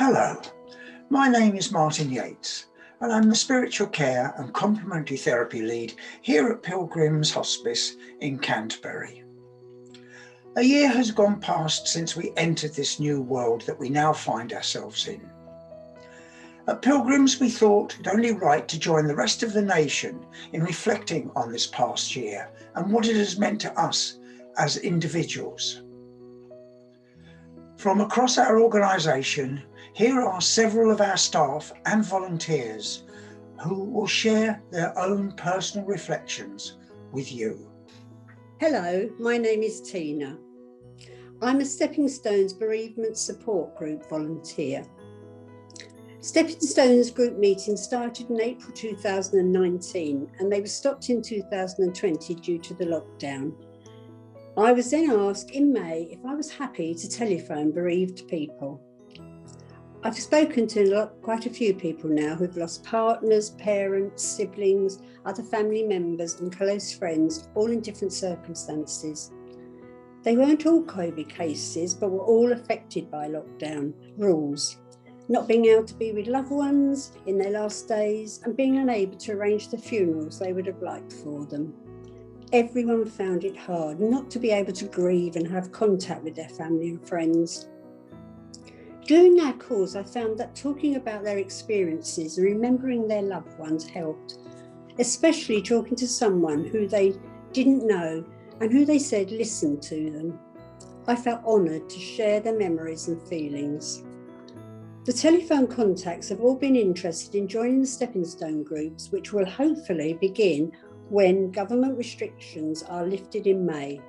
Hello, my name is Martin Yates and I'm the Spiritual Care and Complementary Therapy Lead here at Pilgrims Hospice in Canterbury. A year has gone past since we entered this new world that we now find ourselves in. At Pilgrims, we thought it only right to join the rest of the nation in reflecting on this past year and what it has meant to us as individuals. From across our organisation, here are several of our staff and volunteers who will share their own personal reflections with you. Hello, my name is Tina. I'm a Stepping Stones Bereavement Support Group volunteer. Stepping Stones group meetings started in April 2019 and they were stopped in 2020 due to the lockdown. I was then asked in May if I was happy to telephone bereaved people. I've spoken to quite a few people now who've lost partners, parents, siblings, other family members and close friends, all in different circumstances. They weren't all COVID cases, but were all affected by lockdown rules, not being able to be with loved ones in their last days and being unable to arrange the funerals they would have liked for them. Everyone found it hard not to be able to grieve and have contact with their family and friends. During our course, I found that talking about their experiences and remembering their loved ones helped, especially talking to someone who they didn't know and who they said listened to them. I felt honoured to share their memories and feelings. The telephone contacts have all been interested in joining the Stepping Stone groups, which will hopefully begin when government restrictions are lifted in May.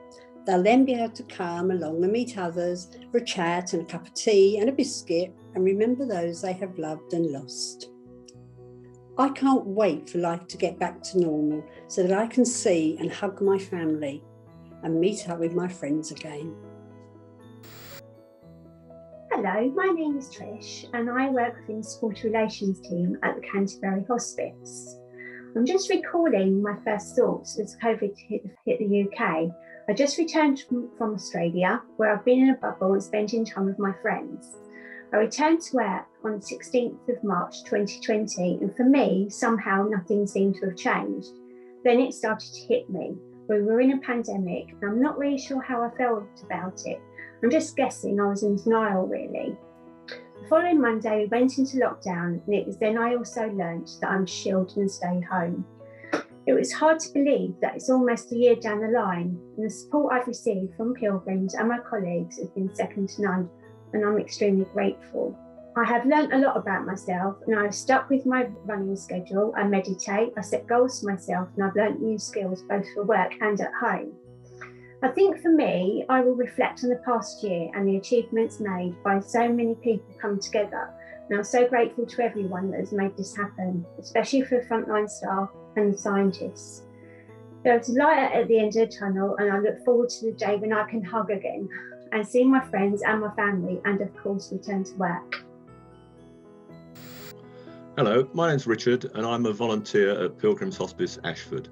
They'll then be able to come along and meet others for a chat and a cup of tea and a biscuit and remember those they have loved and lost. I can't wait for life to get back to normal so that I can see and hug my family and meet up with my friends again. Hello, my name is Trish and I work within the Supporter Relations team at the Canterbury Hospice. I'm just recalling my first thoughts as COVID hit the UK. I just returned from Australia, where I've been in a bubble and spending time with my friends. I returned to work on the 16th of March 2020, and for me, somehow nothing seemed to have changed. Then it started to hit me. We were in a pandemic, and I'm not really sure how I felt about it. I'm just guessing I was in denial, really. The following Monday, we went into lockdown, and it was then I also learned that I'm shielded and stay home. It was hard to believe that it's almost a year down the line, and the support I've received from Pilgrims and my colleagues has been second to none, and I'm extremely grateful. I have learnt a lot about myself, and I've stuck with my running schedule. I meditate, I set goals for myself, and I've learnt new skills both for work and at home. I think for me, I will reflect on the past year and the achievements made by so many people come together. And I'm so grateful to everyone that has made this happen, especially for the frontline staff and the scientists. There's light at the end of the tunnel, and I look forward to the day when I can hug again and see my friends and my family, and of course return to work. Hello, my name's Richard and I'm a volunteer at Pilgrims Hospice, Ashford.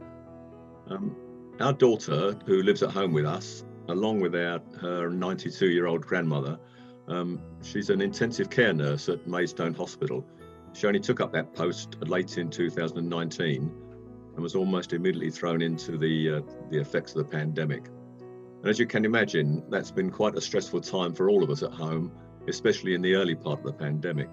Our daughter, who lives at home with us, along with her 92-year-old grandmother, she's an intensive care nurse at Maidstone Hospital. She only took up that post late in 2019 and was almost immediately thrown into the effects of the pandemic. And as you can imagine, that's been quite a stressful time for all of us at home, especially in the early part of the pandemic.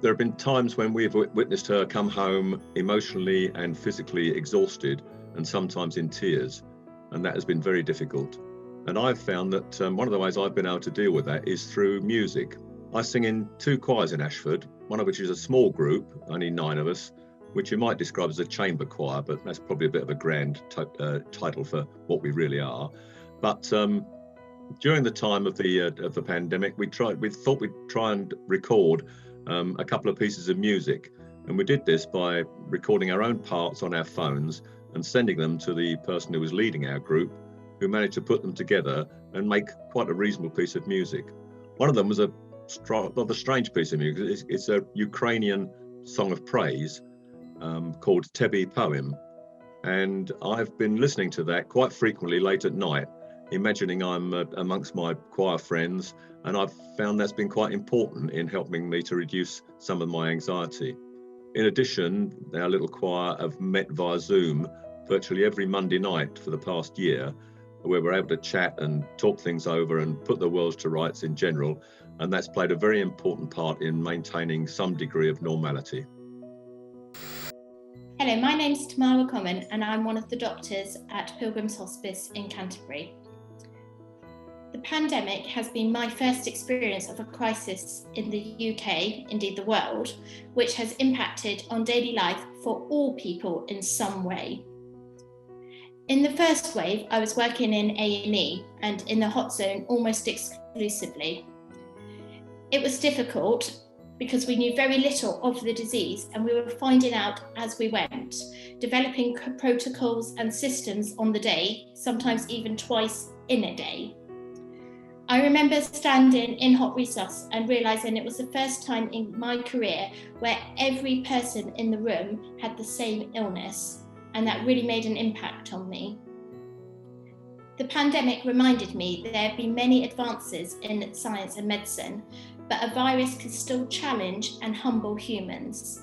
There have been times when we've witnessed her come home emotionally and physically exhausted and sometimes in tears, and that has been very difficult. And I've found that one of the ways I've been able to deal with that is through music. I sing in 2 choirs in Ashford, one of which is a small group, only 9 of us, which you might describe as a chamber choir, but that's probably a bit of a grand title for what we really are. But during the time of the pandemic, we thought we'd try and record a couple of pieces of music, and we did this by recording our own parts on our phones and sending them to the person who was leading our group, who managed to put them together and make quite a reasonable piece of music. One of them was a rather strange piece of music. It's a Ukrainian song of praise called Tebi Poem, and I've been listening to that quite frequently late at night, imagining I'm amongst my choir friends, and I've found that's been quite important in helping me to reduce some of my anxiety. In addition, our little choir have met via Zoom virtually every Monday night for the past year, where we're able to chat and talk things over and put the world to rights in general, and that's played a very important part in maintaining some degree of normality. Hello, my name's Tamara Common and I'm one of the doctors at Pilgrims Hospice in Canterbury. The pandemic has been my first experience of a crisis in the UK, indeed the world, which has impacted on daily life for all people in some way. In the first wave, I was working in A&E and in the hot zone almost exclusively. It was difficult because we knew very little of the disease and we were finding out as we went, developing protocols and systems on the day, sometimes even twice in a day. I remember standing in hot resus and realising it was the first time in my career where every person in the room had the same illness, and that really made an impact on me. The pandemic reminded me that there have been many advances in science and medicine, but a virus can still challenge and humble humans.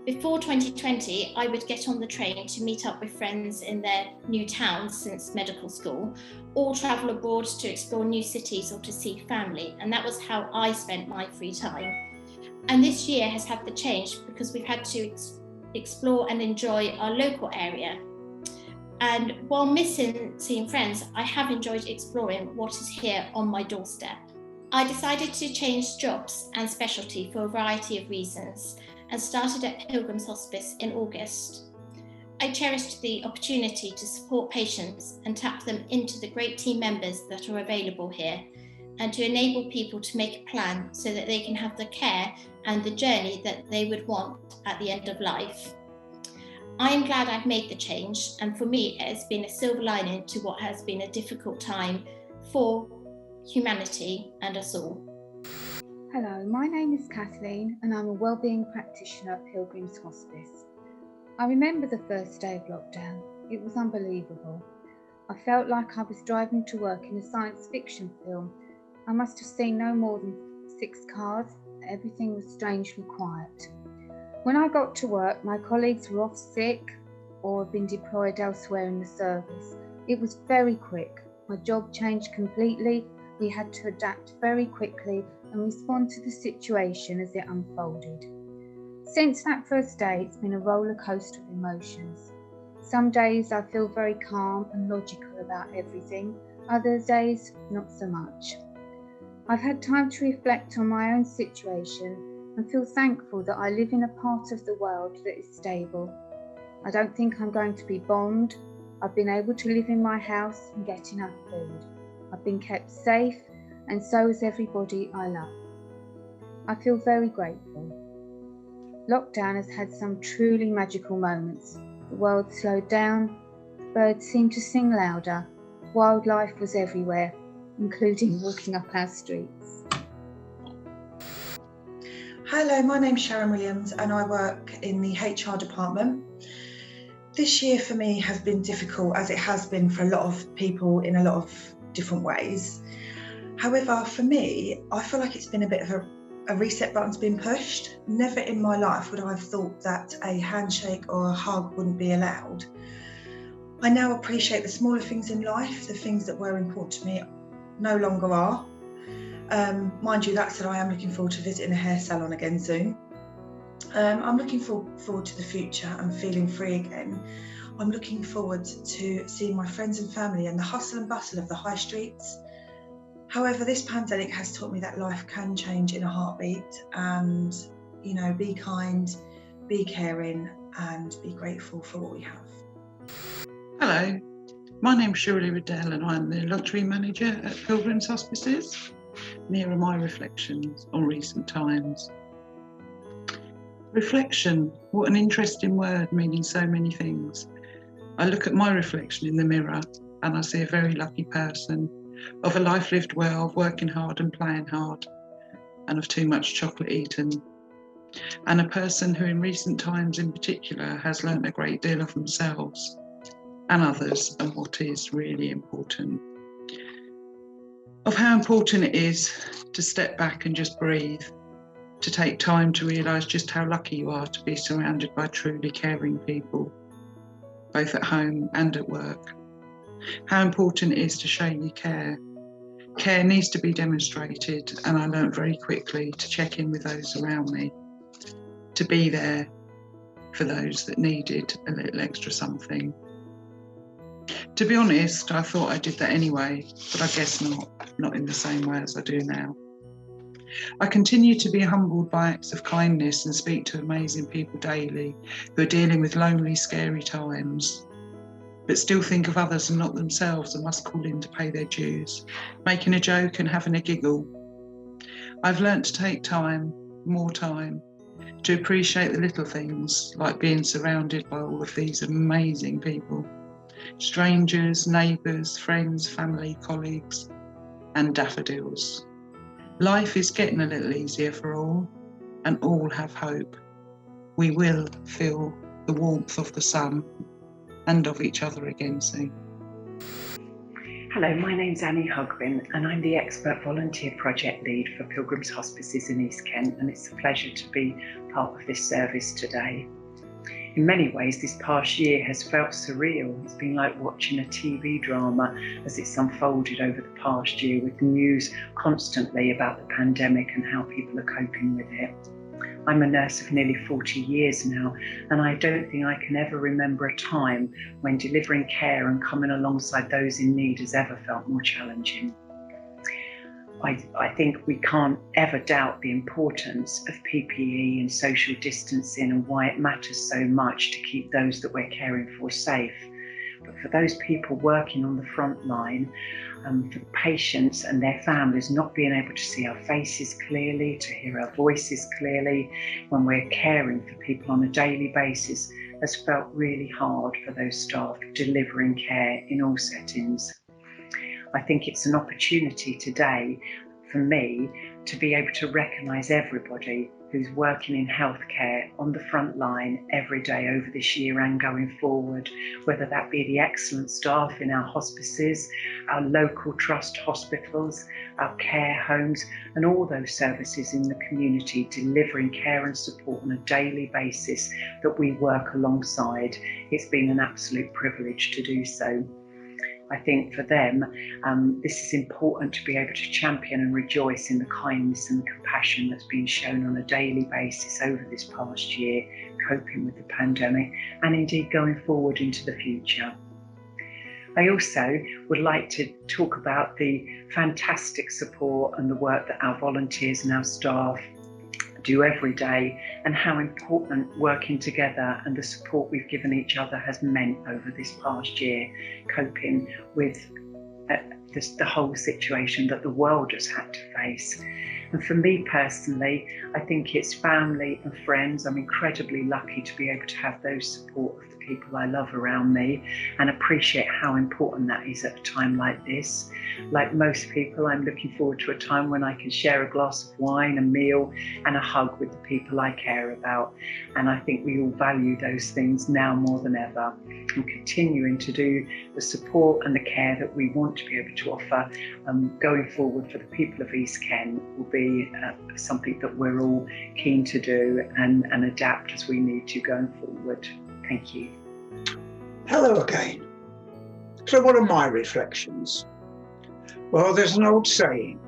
Before 2020, I would get on the train to meet up with friends in their new towns since medical school, or travel abroad to explore new cities or to see family, and that was how I spent my free time. And this year has had the change because we've had to explore and enjoy our local area. And while missing seeing friends, I have enjoyed exploring what is here on my doorstep. I decided to change jobs and specialty for a variety of reasons and started at Pilgrims Hospice in August. I cherished the opportunity to support patients and tap them into the great team members that are available here, and to enable people to make a plan so that they can have the care and the journey that they would want at the end of life. I am glad I've made the change, and for me it has been a silver lining to what has been a difficult time for humanity and us all. Hello, my name is Kathleen and I'm a wellbeing practitioner at Pilgrims Hospice. I remember the first day of lockdown. It was unbelievable. I felt like I was driving to work in a science fiction film. I must have seen no more than 6 cars. Everything was strangely quiet. When I got to work, my colleagues were off sick or had been deployed elsewhere in the service. It was very quick. My job changed completely. We had to adapt very quickly and respond to the situation as it unfolded. Since that first day, it's been a roller coaster of emotions. Some days I feel very calm and logical about everything, other days not so much. I've had time to reflect on my own situation and feel thankful that I live in a part of the world that is stable. I don't think I'm going to be bombed. I've been able to live in my house and get enough food. I've been kept safe, and so has everybody I love. I feel very grateful. Lockdown has had some truly magical moments. The world slowed down, birds seemed to sing louder, wildlife was everywhere, including walking up our streets. Hello, my name's Sharon Williams and I work in the HR department. This year for me has been difficult, as it has been for a lot of people in a lot of different ways. However, for me, I feel like it's been a bit of a reset button's been pushed. Never in my life would I have thought that a handshake or a hug wouldn't be allowed. I now appreciate the smaller things in life, the things that were important to me no longer are. Mind you, that said, I am looking forward to visiting a hair salon again soon. I'm looking forward to the future and feeling free again. I'm looking forward to seeing my friends and family and the hustle and bustle of the high streets. However, this pandemic has taught me that life can change in a heartbeat, and, be kind, be caring, and be grateful for what we have. Hello, my name's Shirley Riddell and I'm the lottery manager at Pilgrims Hospices. And here are my reflections on recent times. Reflection, what an interesting word, meaning so many things. I look at my reflection in the mirror and I see a very lucky person, of a life lived well, of working hard and playing hard, and of too much chocolate eaten. And a person who in recent times in particular has learnt a great deal of themselves and others, and what is really important. of how important it is to step back and just breathe, to take time to realise just how lucky you are to be surrounded by truly caring people, both at home and at work. How important it is to show you care. Care needs to be demonstrated, and I learnt very quickly to check in with those around me, to be there for those that needed a little extra something. To be honest, I thought I did that anyway, but I guess not in the same way as I do now. I continue to be humbled by acts of kindness and speak to amazing people daily who are dealing with lonely, scary times, but still think of others and not themselves and must call in to pay their dues, making a joke and having a giggle. I've learnt to take time, more time, to appreciate the little things like being surrounded by all of these amazing people. Strangers, neighbours, friends, family, colleagues, and daffodils. Life is getting a little easier for all, and all have hope. We will feel the warmth of the sun and of each other again soon. Hello, my name's Annie Hugwin and I'm the Expert Volunteer Project Lead for Pilgrims Hospices in East Kent, and it's a pleasure to be part of this service today. In many ways, this past year has felt surreal. It's been like watching a TV drama as it's unfolded over the past year, with news constantly about the pandemic and how people are coping with it. I'm a nurse of nearly 40 years now, and I don't think I can ever remember a time when delivering care and coming alongside those in need has ever felt more challenging. I think we can't ever doubt the importance of PPE and social distancing and why it matters so much to keep those that we're caring for safe. But for those people working on the front line, for patients and their families not being able to see our faces clearly, to hear our voices clearly when we're caring for people on a daily basis has felt really hard for those staff delivering care in all settings. I think it's an opportunity today for me to be able to recognise everybody who's working in healthcare on the front line every day over this year and going forward, whether that be the excellent staff in our hospices, our local trust hospitals, our care homes, and all those services in the community delivering care and support on a daily basis that we work alongside. It's been an absolute privilege to do so. I think for them, this is important to be able to champion and rejoice in the kindness and the compassion that's been shown on a daily basis over this past year, coping with the pandemic, and indeed going forward into the future. I also would like to talk about the fantastic support and the work that our volunteers and our staff do every day, and how important working together and the support we've given each other has meant over this past year, coping with the whole situation that the world has had to face. And for me personally, I think it's family and friends. I'm incredibly lucky to be able to have those support of the people I love around me, and appreciate how important that is at a time like this. Like most people, I'm looking forward to a time when I can share a glass of wine, a meal, and a hug with the people I care about. And I think we all value those things now more than ever. And continuing to do the support and the care that we want to be able to offer going forward for the people of East Kent will be something that we're all keen to do and adapt as we need to going forward. Thank you. Hello again. So what are my reflections? Well, there's an old saying,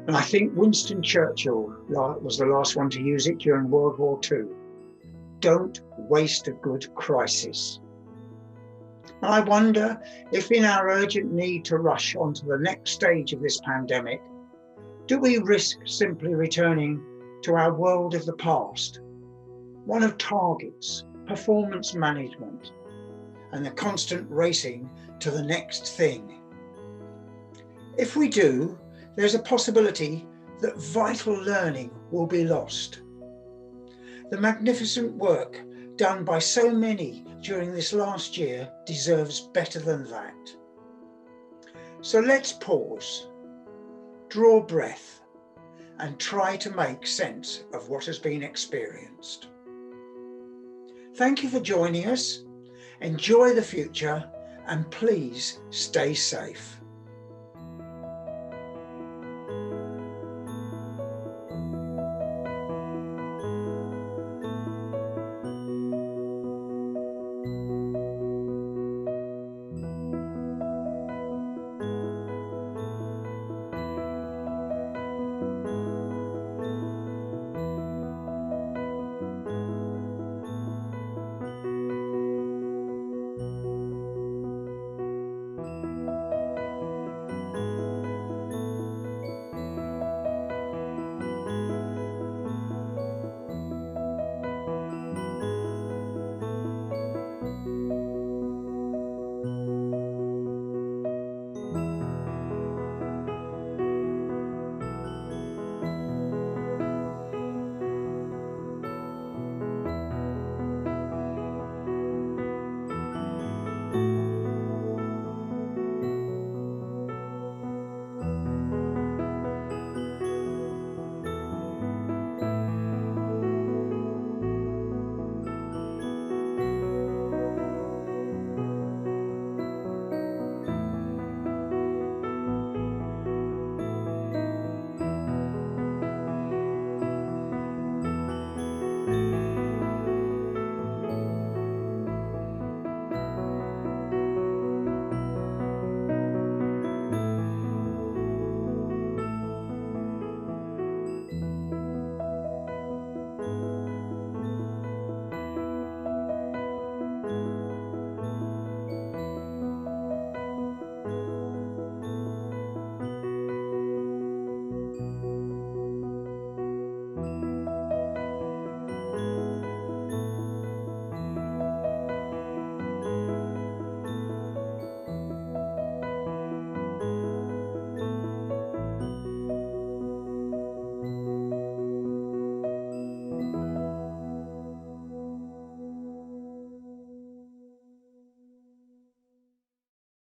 and I think Winston Churchill was the last one to use it during World War II. Don't waste a good crisis. I wonder if in our urgent need to rush onto the next stage of this pandemic, do we risk simply returning to our world of the past, one of targets, performance management, and the constant racing to the next thing? If we do, there's a possibility that vital learning will be lost. The magnificent work done by so many during this last year deserves better than that. So let's pause, draw breath, and try to make sense of what has been experienced. Thank you for joining us. Enjoy the future, and please stay safe.